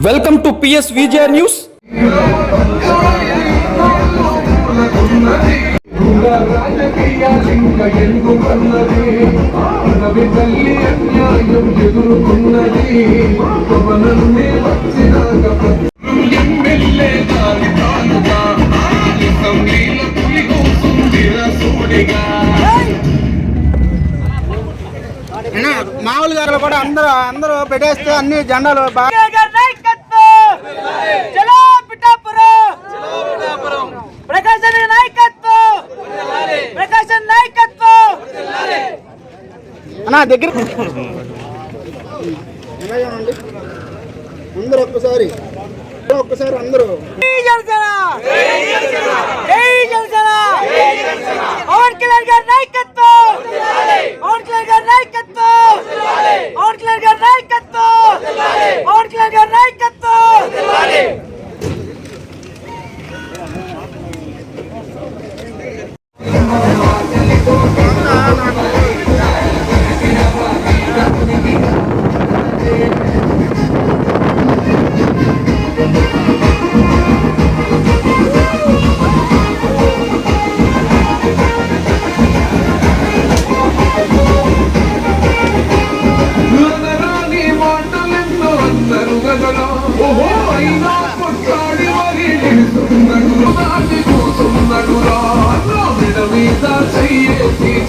Welcome to PS Vijaya news. మామూలు గారు కూడా అందరూ పెట్టేస్తే అన్ని జెండాలు అన్నా దగ్గర అందరూ ఒక్కసారి అందరూ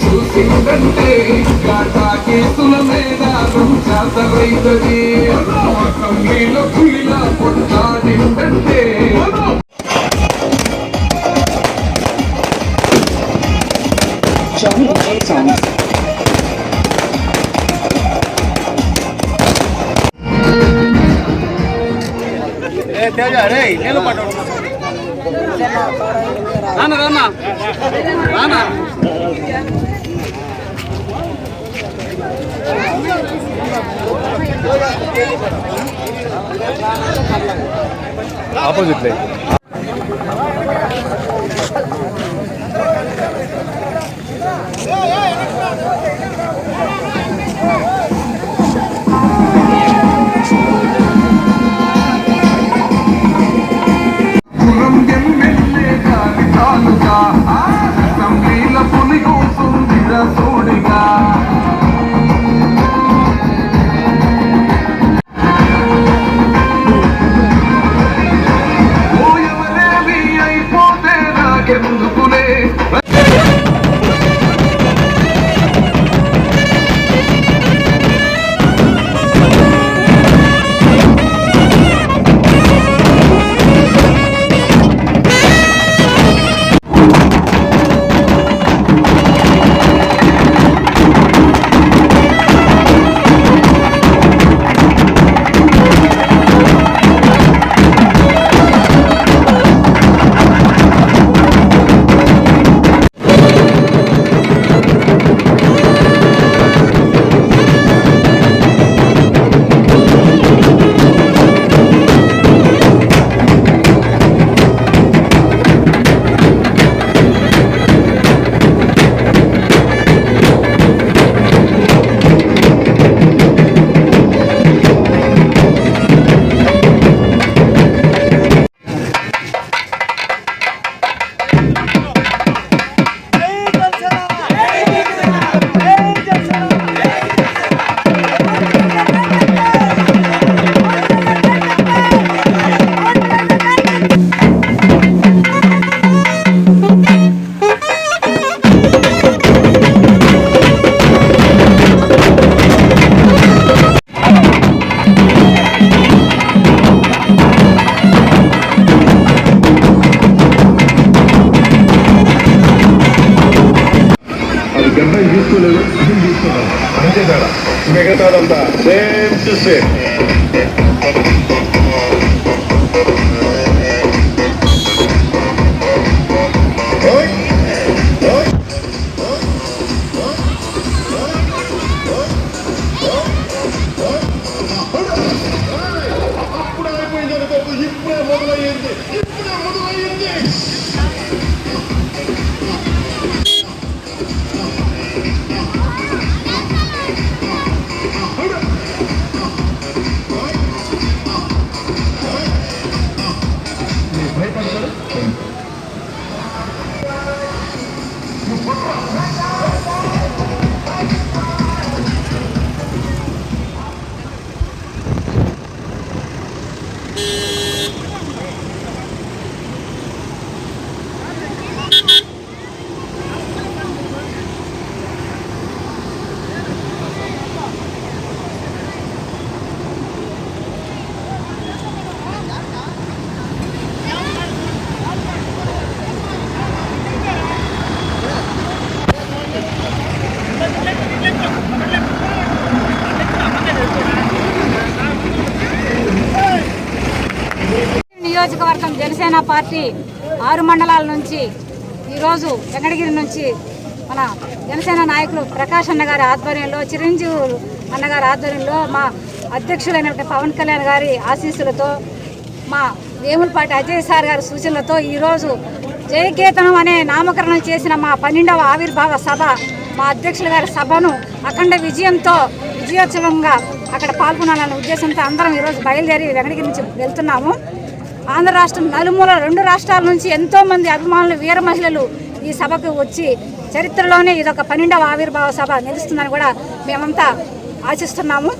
చూసిందంటే కేసుల మీద చేతరైతది కమ్మీలో కులిలా కొట్టాడిందంటే ఆపోజిట్ లైన్ మిగతాదంతా సేమ్ టు సేమ్. అప్పుడు అయిపోయింది, ఇప్పుడే మొదలయ్యింది. జనసేన పార్టీ 6 మండలాల నుంచి ఈరోజు వెంకటగిరి నుంచి మన జనసేన నాయకులు ప్రకాష్ అన్నగారి ఆధ్వర్యంలో, చిరంజీవి అన్నగారి ఆధ్వర్యంలో, మా అధ్యక్షులైనటువంటి పవన్ కళ్యాణ్ గారి ఆశీస్సులతో, మా వేములపాటి అజయ్ సార్ గారి సూచనలతో ఈరోజు జయకేతనం అనే నామకరణం చేసిన మా 12వ ఆవిర్భావ సభ, మా అధ్యక్షుల గారి సభను అఖండ విజయోత్సవంగా అక్కడ పాల్గొనాలనే ఉద్దేశంతో అందరం ఈరోజు బయలుదేరి వెంకటగిరి నుంచి వెళ్తున్నాము. ఆంధ్ర రాష్ట్రం నలుమూల 2 రాష్ట్రాల నుంచి ఎంతోమంది అభిమానులు, వీర మహిళలు ఈ సభకు వచ్చి చరిత్రలోనే ఇదొక 12వ ఆవిర్భావ సభ నిలుస్తుందని కూడా మేమంతా ఆశిస్తున్నాము.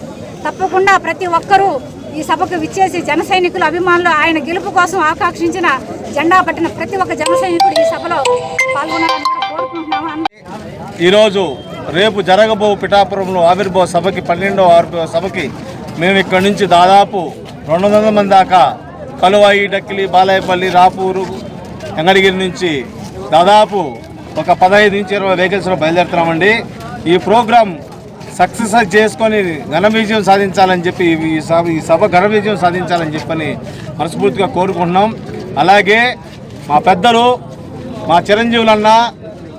తప్పకుండా ప్రతి ఒక్కరూ ఈ సభకు విచ్చేసి జన సైనికులు, అభిమానులు, ఆయన గెలుపు కోసం ఆకాంక్షించిన జెండా పట్టిన ప్రతి ఒక్క జన సైనికుడు ఈ సభలో పాల్గొనాలని కోరుకుంటున్నాము. ఈరోజు రేపు జరగబో పిఠాపురంలో ఆవిర్భావ సభకి 12వ ఆవిర్భావ సభకి మేము ఇక్కడి నుంచి దాదాపు 200 మంది దాకా కలువాయి, డక్కిలి, బాలాయపల్లి, రాపూరు, వెంకటగిరి నుంచి దాదాపు ఒక 15 నుంచి 20 వెహికల్స్లో బయలుదేరుతున్నామండి. ఈ ప్రోగ్రాం సక్సెస్ చేసుకొని ఘన విజయం సాధించాలని చెప్పి, ఈ సభ ఘన విజయం సాధించాలని చెప్పని మనస్ఫూర్తిగా కోరుకుంటున్నాం. అలాగే మా పెద్దలు, మా చిరంజీవులన్న,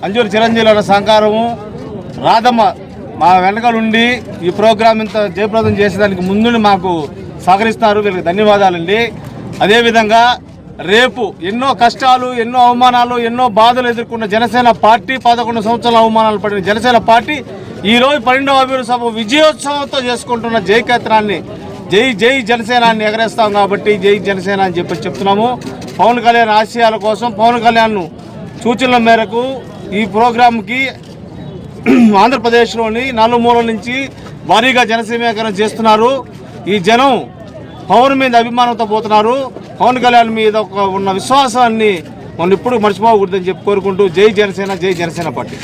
అంజూరు చిరంజీవులన్న సహకారము, రాధమ్మ మా వెనకలుండి ఈ ప్రోగ్రాం ఇంత జయప్రదం చేసేదానికి ముందు మాకు సహకరిస్తున్నారు. వీళ్ళకి ధన్యవాదాలండి. అదేవిధంగా రేపు ఎన్నో కష్టాలు, ఎన్నో అవమానాలు, ఎన్నో బాధలు ఎదుర్కొన్న జనసేన పార్టీ, 11 సంవత్సరాల అవమానాలు పడిన జనసేన పార్టీ ఈరోజు 12వ ఆవిర్భావ సభ విజయోత్సవంతో చేసుకుంటున్న జయకేతనాన్ని, జై జై జనసేనాన్ని ఎగరేస్తాం కాబట్టి జై జనసేన అని చెప్పి చెప్తున్నాము. పవన్ కళ్యాణ్ ఆశయాల కోసం, పవన్ కళ్యాణ్ సూచనల మేరకు ఈ ప్రోగ్రాంకి ఆంధ్రప్రదేశ్లోని 4 మూలల నుంచి భారీగా జనసేవీకరణ చేస్తున్నారు. ఈ జనం పవన్ మీద అభిమానంతో పోతున్నారు. పవన్ కళ్యాణ్ మీద ఉన్న విశ్వాసాన్ని మనం ఇప్పుడు మర్చిపోకూడదని చెప్పి కోరుకుంటూ జై జనసేన, జై జనసేన పార్టీ.